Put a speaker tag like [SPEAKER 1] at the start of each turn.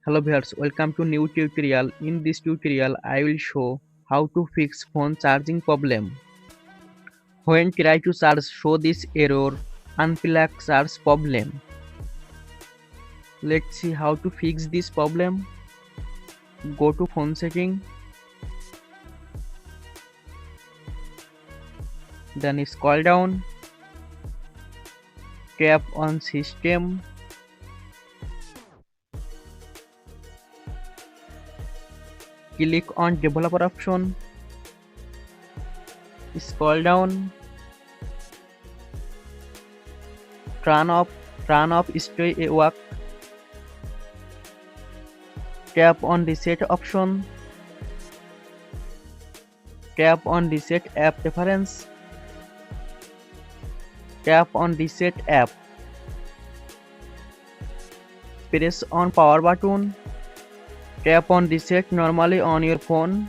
[SPEAKER 1] Hello viewers, welcome to new tutorial. In this tutorial, I will show how to fix phone charging problem. When try to charge, show this error, unplug charge problem. Let's see how to fix this problem. Go to phone setting, then scroll down, tap on system, click on developer option, scroll down, turn off stay awake, tap on reset option, tap on reset app preference, tap on reset app, press on power button, tap on reset normally on your phone.